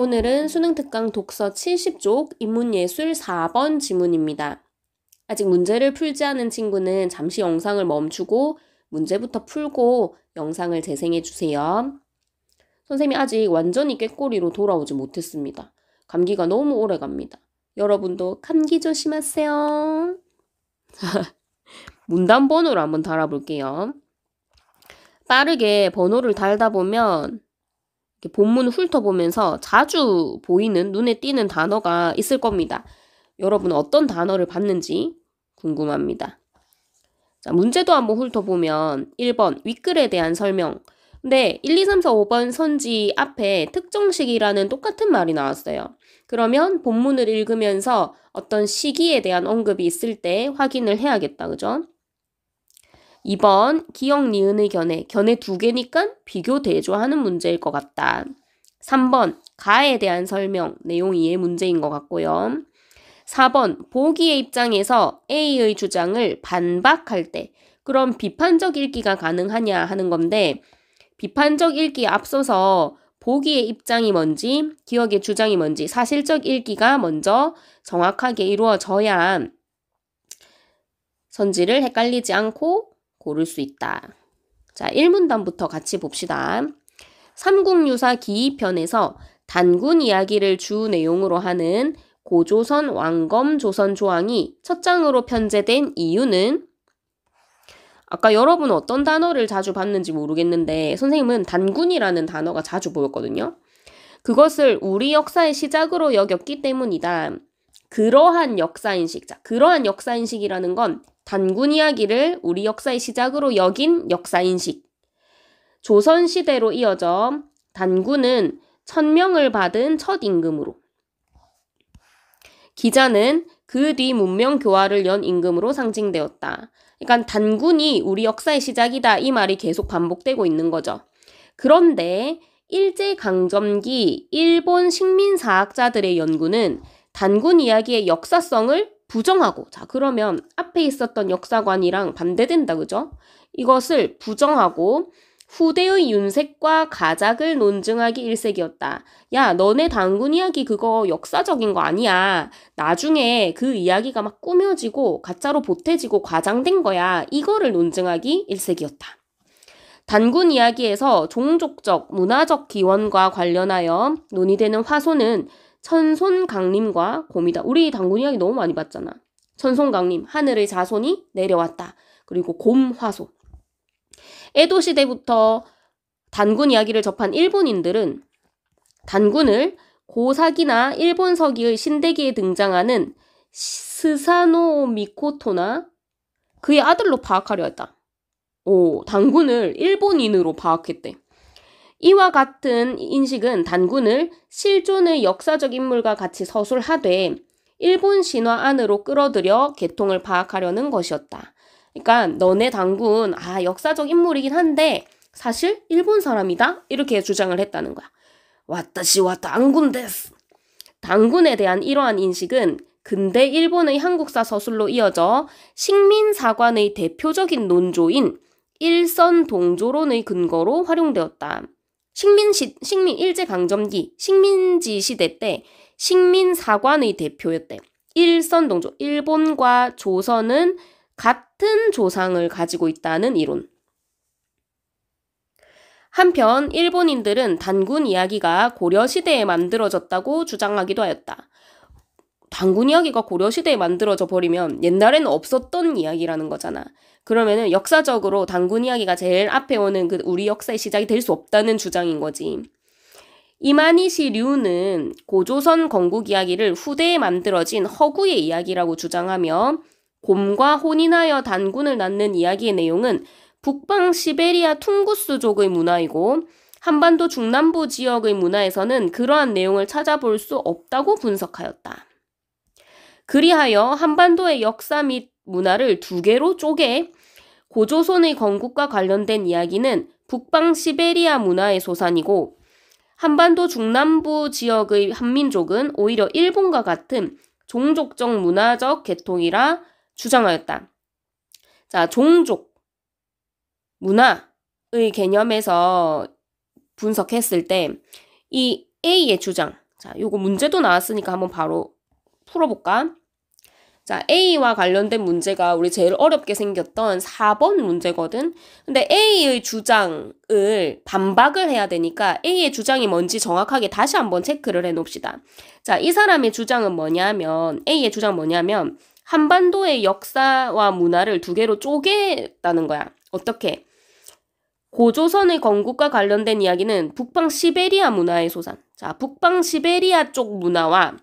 오늘은 수능 특강 독서 70쪽 인문예술 4번 지문입니다. 아직 문제를 풀지 않은 친구는 잠시 영상을 멈추고 문제부터 풀고 영상을 재생해 주세요. 선생님이 아직 완전히 꾀꼬리로 돌아오지 못했습니다. 감기가 너무 오래 갑니다. 여러분도 감기 조심하세요. 문단 번호를 한번 달아볼게요. 빠르게 번호를 달다 보면 본문을 훑어보면서 자주 보이는 눈에 띄는 단어가 있을 겁니다. 여러분 어떤 단어를 봤는지 궁금합니다. 자, 문제도 한번 훑어보면 1번 윗글에 대한 설명. 근데 1, 2, 3, 4, 5번 선지 앞에 특정식이라는 똑같은 말이 나왔어요. 그러면 본문을 읽으면서 어떤 시기에 대한 언급이 있을 때 확인을 해야겠다. 그죠? 2번 기역 니은의 견해. 견해 2개니까 비교 대조하는 문제일 것 같다. 3번 가에 대한 설명. 내용 이해 문제인 것 같고요. 4번 보기의 입장에서 A의 주장을 반박할 때 그럼 비판적 읽기가 가능하냐 하는 건데 비판적 읽기에 앞서서 보기의 입장이 뭔지 기억의 주장이 뭔지 사실적 읽기가 먼저 정확하게 이루어져야 선지를 헷갈리지 않고 고를 수 있다. 자, 1문단부터 같이 봅시다. 삼국유사 기이편에서 단군 이야기를 주 내용으로 하는 고조선 왕검 조선 조항이 첫 장으로 편제된 이유는 아까 여러분 어떤 단어를 자주 봤는지 모르겠는데 선생님은 단군이라는 단어가 자주 보였거든요. 그것을 우리 역사의 시작으로 여겼기 때문이다. 그러한 역사인식. 자, 그러한 역사인식이라는 건 단군 이야기를 우리 역사의 시작으로 여긴 역사인식. 조선시대로 이어져 단군은 1000명을 받은 첫 임금으로 기자는 그 뒤 문명 교화를 연 임금으로 상징되었다. 그러니까 단군이 우리 역사의 시작이다 이 말이 계속 반복되고 있는 거죠. 그런데 일제강점기 일본 식민사학자들의 연구는 단군 이야기의 역사성을 부정하고 자 그러면 앞에 있었던 역사관이랑 반대된다 그죠? 이것을 부정하고 후대의 윤색과 가작을 논증하기 일색이었다. 야 너네 단군 이야기 그거 역사적인 거 아니야. 나중에 그 이야기가 막 꾸며지고 가짜로 보태지고 과장된 거야. 이거를 논증하기 일색이었다. 단군 이야기에서 종족적, 문화적 기원과 관련하여 논의되는 화소는 천손강림과 곰이다. 우리 단군 이야기 너무 많이 봤잖아. 천손강림, 하늘의 자손이 내려왔다. 그리고 곰 화소. 에도 시대부터 단군 이야기를 접한 일본인들은 단군을 고사기나 일본 서기의 신대기에 등장하는 스사노 미코토나 그의 아들로 파악하려 했다. 단군을 일본인으로 파악했대. 이와 같은 인식은 단군을 실존의 역사적 인물과 같이 서술하되 일본 신화 안으로 끌어들여 계통을 파악하려는 것이었다. 그러니까 너네 단군 역사적 인물이긴 한데 사실 일본 사람이다? 이렇게 주장을 했다는 거야. 와타시와 단군 데스. 단군에 대한 이러한 인식은 근대 일본의 한국사 서술로 이어져 식민사관의 대표적인 논조인 일선동조론의 근거로 활용되었다. 일제강점기 식민지 시대 때 식민사관의 대표였대. 일선동조, 일본과 조선은 같은 조상을 가지고 있다는 이론. 한편 일본인들은 단군 이야기가 고려시대에 만들어졌다고 주장하기도 하였다. 단군 이야기가 고려시대에 만들어져 버리면 옛날에는 없었던 이야기라는 거잖아. 그러면은 역사적으로 단군 이야기가 제일 앞에 오는 그 우리 역사의 시작이 될 수 없다는 주장인 거지. 이마니시 류는 고조선 건국 이야기를 후대에 만들어진 허구의 이야기라고 주장하며 곰과 혼인하여 단군을 낳는 이야기의 내용은 북방 시베리아 퉁구스족의 문화이고 한반도 중남부 지역의 문화에서는 그러한 내용을 찾아볼 수 없다고 분석하였다. 그리하여 한반도의 역사 및 문화를 두 개로 쪼개 고조선의 건국과 관련된 이야기는 북방 시베리아 문화의 소산이고 한반도 중남부 지역의 한민족은 오히려 일본과 같은 종족적 문화적 계통이라 주장하였다. 자, 종족, 문화의 개념에서 분석했을 때 이 A의 주장, 자, 요거 문제도 나왔으니까 한번 바로 풀어볼까? 자, A와 관련된 문제가 우리 제일 어렵게 생겼던 4번 문제거든. 근데 A의 주장을 반박을 해야 되니까 A의 주장이 뭔지 정확하게 다시 한번 체크를 해 놓읍시다. 자, 이 사람의 주장은 뭐냐면, A의 주장 뭐냐면, 한반도의 역사와 문화를 두 개로 쪼개다는 거야. 어떻게? 고조선의 건국과 관련된 이야기는 북방 시베리아 문화의 소산. 자, 북방 시베리아 쪽 문화와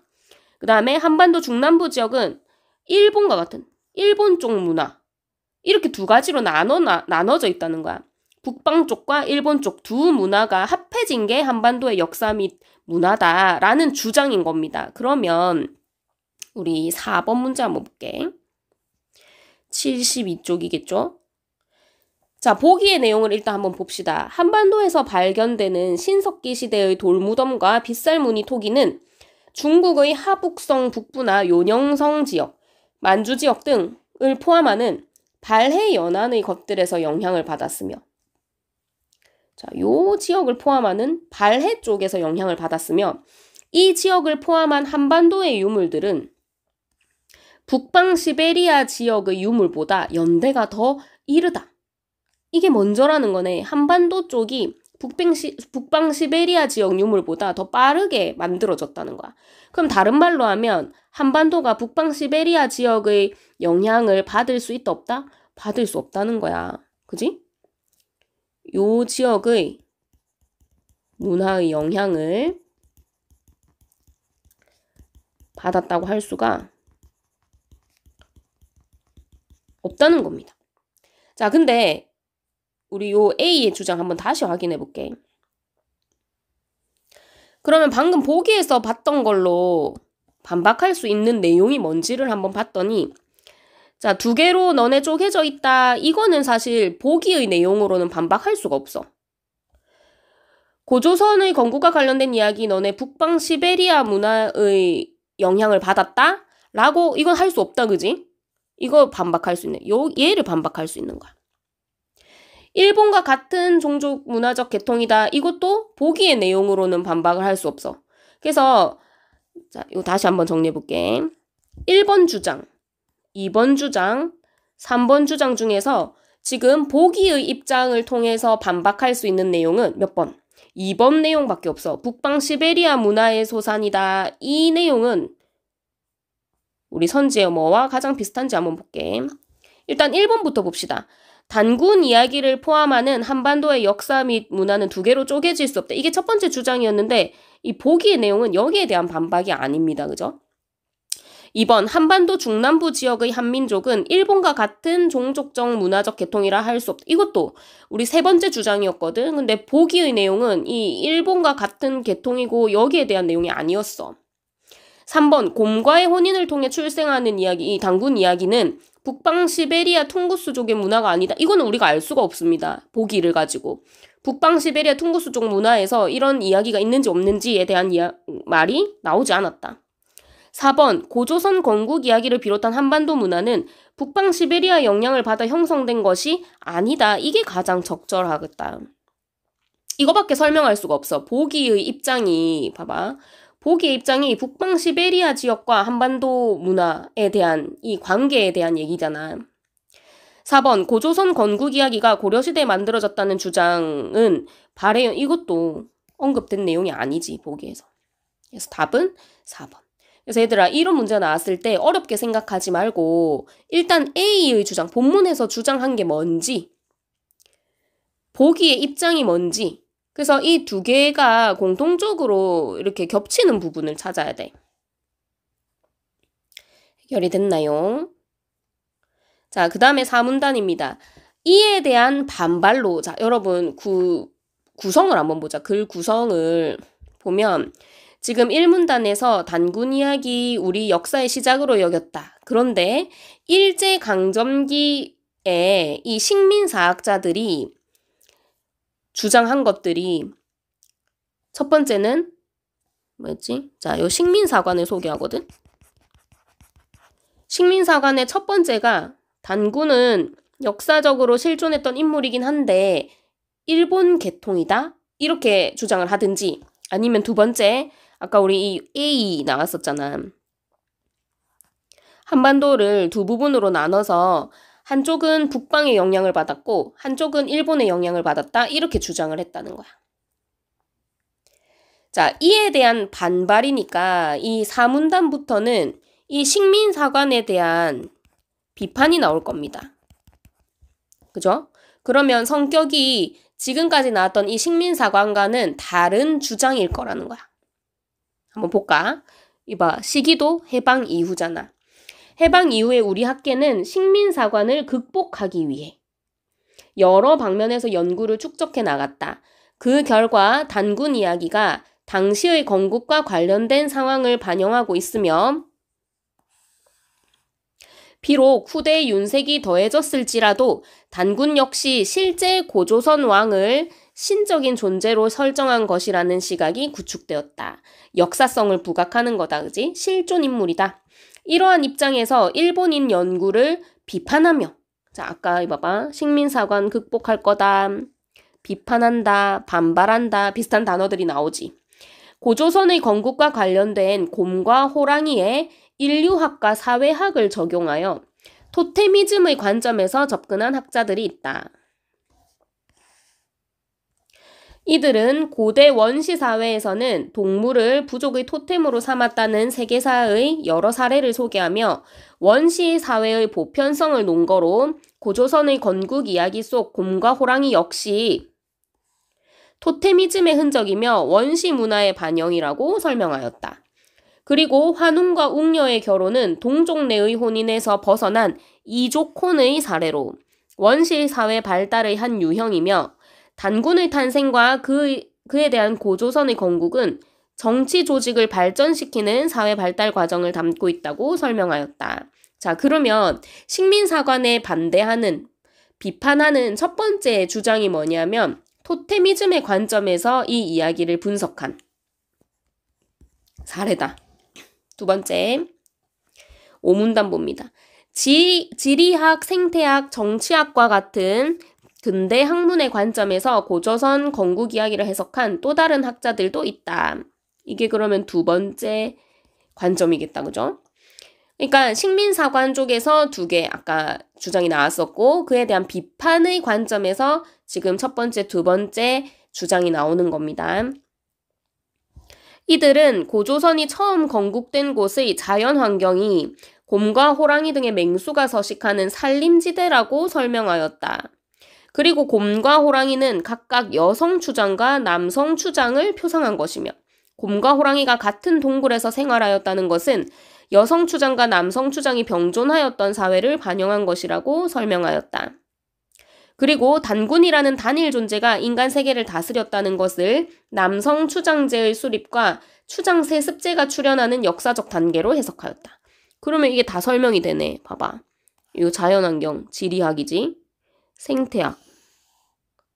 그 다음에 한반도 중남부 지역은 일본과 같은 일본 쪽 문화. 이렇게 두 가지로 나눠져 있다는 거야. 북방 쪽과 일본 쪽 두 문화가 합해진 게 한반도의 역사 및 문화다라는 주장인 겁니다. 그러면 우리 4번 문제 한번 볼게. 72쪽이겠죠? 자, 보기의 내용을 일단 한번 봅시다. 한반도에서 발견되는 신석기 시대의 돌무덤과 빗살무늬 토기는 중국의 하북성 북부나 요녕성 지역, 만주 지역 등을 포함하는 발해 연안의 것들에서 영향을 받았으며, 자, 요 지역을 포함하는 발해 쪽에서 영향을 받았으며, 이 지역을 포함한 한반도의 유물들은 북방 시베리아 지역의 유물보다 연대가 더 이르다. 이게 먼저라는 거네. 한반도 쪽이 북방 시베리아 지역 유물보다 더 빠르게 만들어졌다는 거야. 그럼 다른 말로 하면 한반도가 북방 시베리아 지역의 영향을 받을 수 있다 없다? 받을 수 없다는 거야. 그지? 요 지역의 문화의 영향을 받았다고 할 수가 없다는 겁니다. 자, 근데 우리 요 A의 주장 한번 다시 확인해 볼게. 그러면 방금 보기에서 봤던 걸로 반박할 수 있는 내용이 뭔지를 한번 봤더니, 자, 두 개로 너네 쪼개져 있다. 이거는 사실 보기의 내용으로는 반박할 수가 없어. 고조선의 건국과 관련된 이야기 너네 북방 시베리아 문화의 영향을 받았다? 라고 이건 할 수 없다, 그지? 이거 반박할 수 있네. 얘를 반박할 수 있는 거야. 일본과 같은 종족 문화적 계통이다. 이것도 보기의 내용으로는 반박을 할 수 없어. 그래서 자, 이거 다시 한번 정리해 볼게. 1번 주장, 2번 주장, 3번 주장 중에서 지금 보기의 입장을 통해서 반박할 수 있는 내용은 몇 번? 2번 내용밖에 없어. 북방 시베리아 문화의 소산이다. 이 내용은 우리 선지의 뭐와 가장 비슷한지 한번 볼게. 일단 1번부터 봅시다. 단군 이야기를 포함하는 한반도의 역사 및 문화는 두 개로 쪼개질 수 없다. 이게 첫 번째 주장이었는데 이 보기의 내용은 여기에 대한 반박이 아닙니다. 그죠? 2번 한반도 중남부 지역의 한민족은 일본과 같은 종족적 문화적 계통이라 할 수 없다. 이것도 우리 세 번째 주장이었거든. 근데 보기의 내용은 이 일본과 같은 계통이고 여기에 대한 내용이 아니었어. 3번 곰과의 혼인을 통해 출생하는 이야기, 이 단군 이야기는 북방 시베리아 퉁구스족의 문화가 아니다. 이거는 우리가 알 수가 없습니다. 보기를 가지고. 북방 시베리아 퉁구스족 문화에서 이런 이야기가 있는지 없는지에 대한 말이 나오지 않았다. 4번 고조선 건국 이야기를 비롯한 한반도 문화는 북방 시베리아 영향을 받아 형성된 것이 아니다. 이게 가장 적절하겠다. 이거밖에 설명할 수가 없어. 보기의 입장이 봐봐. 보기의 입장이 북방 시베리아 지역과 한반도 문화에 대한 이 관계에 대한 얘기잖아. 4번 고조선 건국 이야기가 고려시대에 만들어졌다는 주장은 발해연 이것도 언급된 내용이 아니지 보기에서. 그래서 답은 4번. 그래서 얘들아 이런 문제가 나왔을 때 어렵게 생각하지 말고 일단 A의 주장, 본문에서 주장한 게 뭔지, 보기의 입장이 뭔지, 그래서 이 두 개가 공통적으로 이렇게 겹치는 부분을 찾아야 돼. 해결이 됐나요? 자, 그 다음에 4문단입니다. 이에 대한 반발로, 자, 여러분 구성을 한번 보자. 글 구성을 보면 지금 1문단에서 단군 이야기 우리 역사의 시작으로 여겼다. 그런데 일제강점기에 이 식민사학자들이 주장한 것들이 첫 번째는 뭐였지? 자, 요 식민사관을 소개하거든. 식민사관의 첫 번째가 단군은 역사적으로 실존했던 인물이긴 한데 일본 계통이다. 이렇게 주장을 하든지 아니면 두 번째 아까 우리 이 A 나왔었잖아. 한반도를 두 부분으로 나눠서 한쪽은 북방의 영향을 받았고 한쪽은 일본의 영향을 받았다. 이렇게 주장을 했다는 거야. 자, 이에 대한 반발이니까 이 사문단부터는 이 식민사관에 대한 비판이 나올 겁니다. 그죠? 그러면 성격이 지금까지 나왔던 이 식민사관과는 다른 주장일 거라는 거야. 한번 볼까? 이봐, 시기도 해방 이후잖아. 해방 이후에 우리 학계는 식민사관을 극복하기 위해 여러 방면에서 연구를 축적해 나갔다. 그 결과 단군 이야기가 당시의 건국과 관련된 상황을 반영하고 있으며 비록 후대에 윤색이 더해졌을지라도 단군 역시 실제 고조선 왕을 신적인 존재로 설정한 것이라는 시각이 구축되었다. 역사성을 부각하는 거다, 그지? 실존 인물이다. 이러한 입장에서 일본인 연구를 비판하며, 자, 아까 봐봐. 식민사관 극복할 거다, 비판한다, 반발한다, 비슷한 단어들이 나오지. 고조선의 건국과 관련된 곰과 호랑이의 인류학과 사회학을 적용하여 토테미즘의 관점에서 접근한 학자들이 있다. 이들은 고대 원시 사회에서는 동물을 부족의 토템으로 삼았다는 세계사의 여러 사례를 소개하며 원시 사회의 보편성을 논거로 고조선의 건국 이야기 속 곰과 호랑이 역시 토테미즘의 흔적이며 원시 문화의 반영이라고 설명하였다. 그리고 환웅과 웅녀의 결혼은 동족 내의 혼인에서 벗어난 이족혼의 사례로 원시 사회 발달의 한 유형이며 단군의 탄생과 그에 대한 고조선의 건국은 정치 조직을 발전시키는 사회 발달 과정을 담고 있다고 설명하였다. 자, 그러면 식민사관에 반대하는, 비판하는 첫 번째 주장이 뭐냐면 토테미즘의 관점에서 이 이야기를 분석한 사례다. 두 번째, 오문단 봅니다. 지리학, 생태학, 정치학과 같은 근대 학문의 관점에서 고조선 건국 이야기를 해석한 또 다른 학자들도 있다. 이게 그러면 두 번째 관점이겠다, 그죠? 그러니까 식민사관 쪽에서 두 개 아까 주장이 나왔었고 그에 대한 비판의 관점에서 지금 첫 번째, 두 번째 주장이 나오는 겁니다. 이들은 고조선이 처음 건국된 곳의 자연 환경이 곰과 호랑이 등의 맹수가 서식하는 산림지대라고 설명하였다. 그리고 곰과 호랑이는 각각 여성 추장과 남성 추장을 표상한 것이며 곰과 호랑이가 같은 동굴에서 생활하였다는 것은 여성 추장과 남성 추장이 병존하였던 사회를 반영한 것이라고 설명하였다. 그리고 단군이라는 단일 존재가 인간 세계를 다스렸다는 것을 남성 추장제의 수립과 추장 세습제가 출현하는 역사적 단계로 해석하였다. 그러면 이게 다 설명이 되네. 봐봐. 이거 자연환경, 지리학이지. 생태학,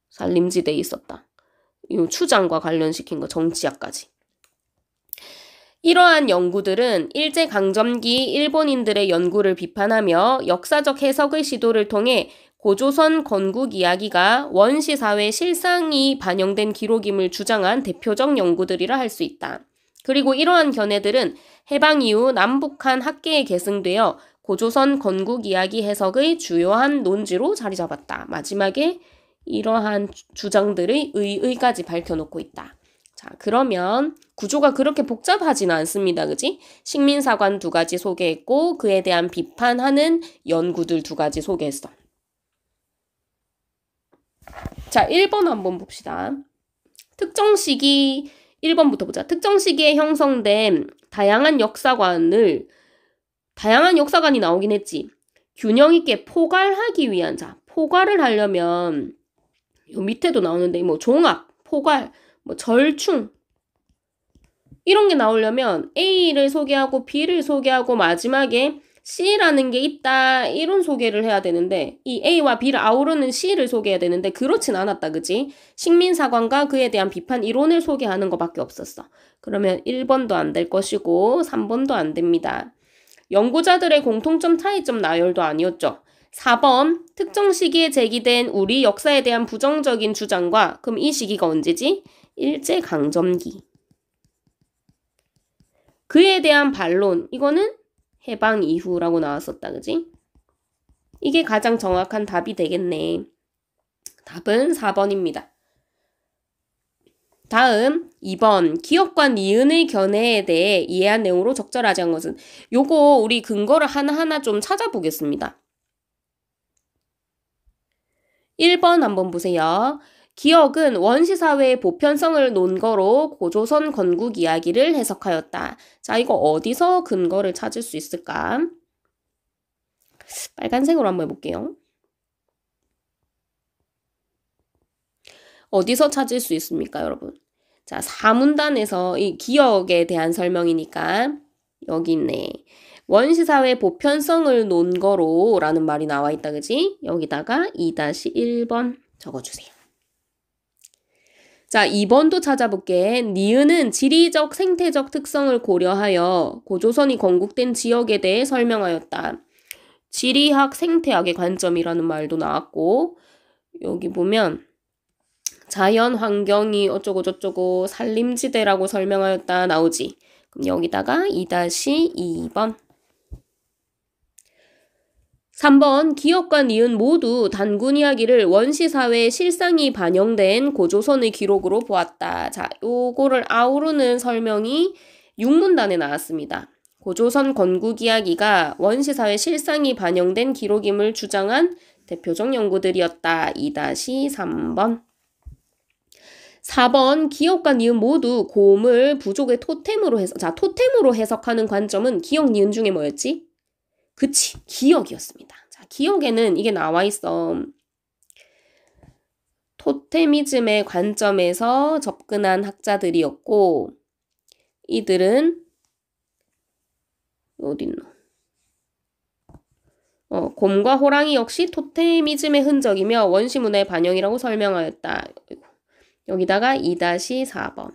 산림지대에 있었다. 이 추장과 관련시킨 거, 정치학까지. 이러한 연구들은 일제강점기 일본인들의 연구를 비판하며 역사적 해석의 시도를 통해 고조선 건국 이야기가 원시사회 실상이 반영된 기록임을 주장한 대표적 연구들이라 할 수 있다. 그리고 이러한 견해들은 해방 이후 남북한 학계에 계승되어 고조선 건국 이야기 해석의 주요한 논지로 자리 잡았다. 마지막에 이러한 주장들의 의의까지 밝혀놓고 있다. 자, 그러면 구조가 그렇게 복잡하지는 않습니다. 그지? 식민사관 두 가지 소개했고 그에 대한 비판하는 연구들 두 가지 소개했어. 자, 1번 한번 봅시다. 특정 시기 1번부터 보자. 특정 시기에 형성된 다양한 역사관이 나오긴 했지. 균형 있게 포괄하기 위한 자. 포괄을 하려면 요 밑에도 나오는데 뭐 종합, 포괄, 뭐 절충 이런 게 나오려면 A를 소개하고 B를 소개하고 마지막에 C라는 게 있다 이런 소개를 해야 되는데 이 A와 B를 아우르는 C를 소개해야 되는데 그렇진 않았다. 그지? 식민사관과 그에 대한 비판 이론을 소개하는 것밖에 없었어. 그러면 1번도 안 될 것이고 3번도 안 됩니다. 연구자들의 공통점 차이점 나열도 아니었죠. 4번 특정 시기에 제기된 우리 역사에 대한 부정적인 주장과 그럼 이 시기가 언제지? 일제강점기. 그에 대한 반론, 이거는 해방 이후라고 나왔었다. 그지? 이게 가장 정확한 답이 되겠네. 답은 4번입니다. 다음 2번 기역과 니은의 견해에 대해 이해한 내용으로 적절하지 않은 것은, 요거 우리 근거를 하나하나 좀 찾아보겠습니다. 1번 한번 보세요. 기역은 원시사회의 보편성을 논거로 고조선 건국 이야기를 해석하였다. 자, 이거 어디서 근거를 찾을 수 있을까? 빨간색으로 한번 해볼게요. 어디서 찾을 수 있습니까, 여러분? 자, 사문단에서 이 기역에 대한 설명이니까 여기 있네. 원시사회 보편성을 논거로 라는 말이 나와 있다, 그지? 여기다가 2-1번 적어주세요. 자, 2번도 찾아볼게. 니은은 지리적 생태적 특성을 고려하여 고조선이 건국된 지역에 대해 설명하였다. 지리학 생태학의 관점이라는 말도 나왔고, 여기 보면 자연 환경이 어쩌고 저쩌고 산림지대라고 설명하였다 나오지. 그럼 여기다가 2-2번. 3번 기역과 니은 모두 단군 이야기를 원시사회의 실상이 반영된 고조선의 기록으로 보았다. 자, 요거를 아우르는 설명이 6문단에 나왔습니다. 고조선 건국 이야기가 원시사회 실상이 반영된 기록임을 주장한 대표적 연구들이었다. 2-3번. 4번 기역과 니은 모두 곰을 부족의 토템으로 해석. 자, 토템으로 해석하는 관점은 기역, 니은 중에 뭐였지? 그치, 기역이었습니다. 자, 기역에는 이게 나와 있어. 토테미즘의 관점에서 접근한 학자들이었고, 이들은 어딨노? 곰과 호랑이 역시 토테미즘의 흔적이며 원시문화의 반영이라고 설명하였다. 여기다가 2-4번.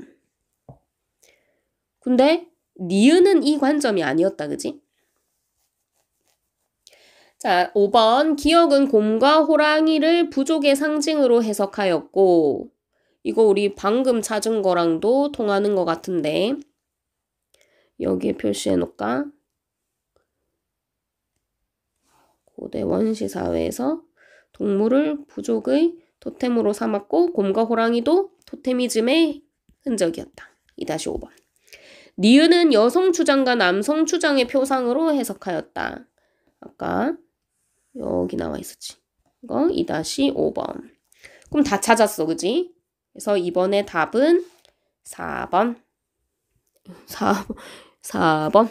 근데 니은은 이 관점이 아니었다, 그지? 자, 5번 기역은 곰과 호랑이를 부족의 상징으로 해석하였고, 이거 우리 방금 찾은 거랑도 통하는 것 같은데 여기에 표시해 놓을까? 고대 원시사회에서 동물을 부족의 토템으로 삼았고 곰과 호랑이도 토테미즘의 흔적이었다. 2-5번. 니은은 여성 추장과 남성 추장의 표상으로 해석하였다. 아까 여기 나와 있었지. 이거 2-5번. 그럼 다 찾았어, 그지? 그래서 이번에 답은 4번. 4번.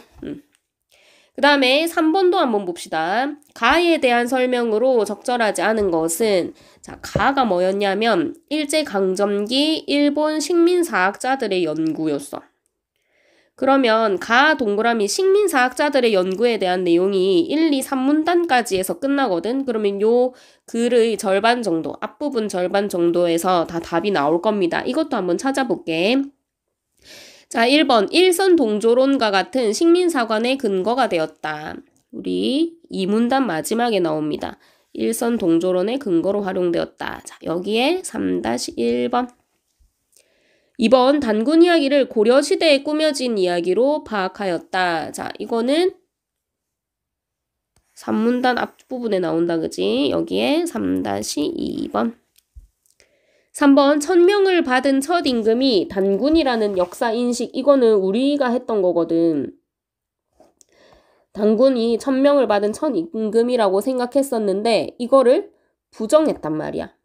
그 다음에 3번도 한번 봅시다. 가에 대한 설명으로 적절하지 않은 것은, 자, 가가 뭐였냐면 일제강점기 일본 식민사학자들의 연구였어. 그러면 가 동그라미 식민사학자들의 연구에 대한 내용이 1, 2, 3문단까지 해서 끝나거든. 그러면 요 글의 절반 정도, 앞부분 절반 정도에서 다 답이 나올 겁니다. 이것도 한번 찾아볼게. 자, 1번 일선 동조론과 같은 식민사관의 근거가 되었다. 우리 2문단 마지막에 나옵니다. 일선 동조론의 근거로 활용되었다. 자, 여기에 3-1번. 2번 단군 이야기를 고려시대에 꾸며진 이야기로 파악하였다. 자, 이거는 3문단 앞부분에 나온다, 그지? 여기에 3-2번. 3번 천명을 받은 첫 임금이 단군이라는 역사 인식, 이거는 우리가 했던 거거든. 단군이 천명을 받은 첫 임금이라고 생각했었는데 이거를 부정했단 말이야.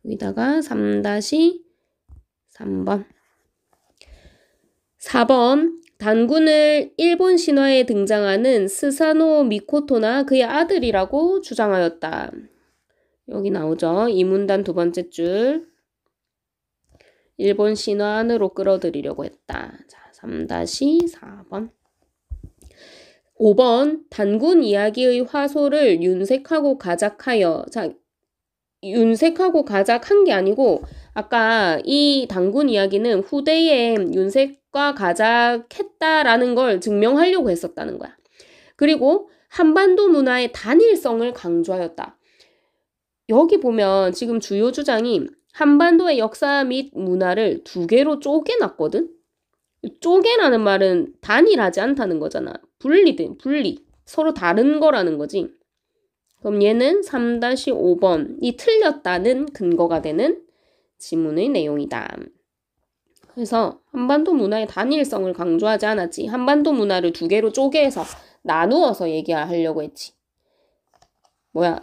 여기다가 3-3번. 4번 단군을 일본 신화에 등장하는 스사노 미코토나 그의 아들이라고 주장하였다. 여기 나오죠. 이 문단 두 번째 줄. 일본 신화 안으로 끌어들이려고 했다. 자, 3-4번. 5번 단군 이야기의 화소를 윤색하고 가작하여. 자, 윤색하고 가작한 게 아니고 아까 이 단군 이야기는 후대에 윤색과 가작했다라는 걸 증명하려고 했었다는 거야. 그리고 한반도 문화의 단일성을 강조하였다. 여기 보면 지금 주요 주장이 한반도의 역사 및 문화를 두 개로 쪼개놨거든? 쪼개라는 말은 단일하지 않다는 거잖아. 분리. 서로 다른 거라는 거지. 그럼 얘는 3-5번이 틀렸다는 근거가 되는 지문의 내용이다. 그래서 한반도 문화의 단일성을 강조하지 않았지. 한반도 문화를 두 개로 쪼개서 나누어서 얘기하려고 했지.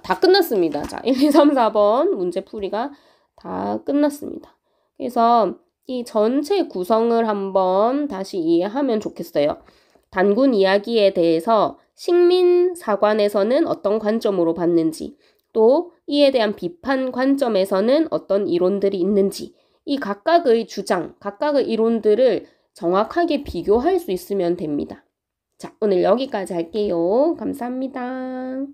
다 끝났습니다. 자, 1, 2, 3, 4번 문제풀이가 다 끝났습니다. 그래서 이 전체 구성을 한번 다시 이해하면 좋겠어요. 단군 이야기에 대해서 식민사관에서는 어떤 관점으로 봤는지, 또 이에 대한 비판 관점에서는 어떤 이론들이 있는지, 이 각각의 주장, 각각의 이론들을 정확하게 비교할 수 있으면 됩니다. 자, 오늘 여기까지 할게요. 감사합니다.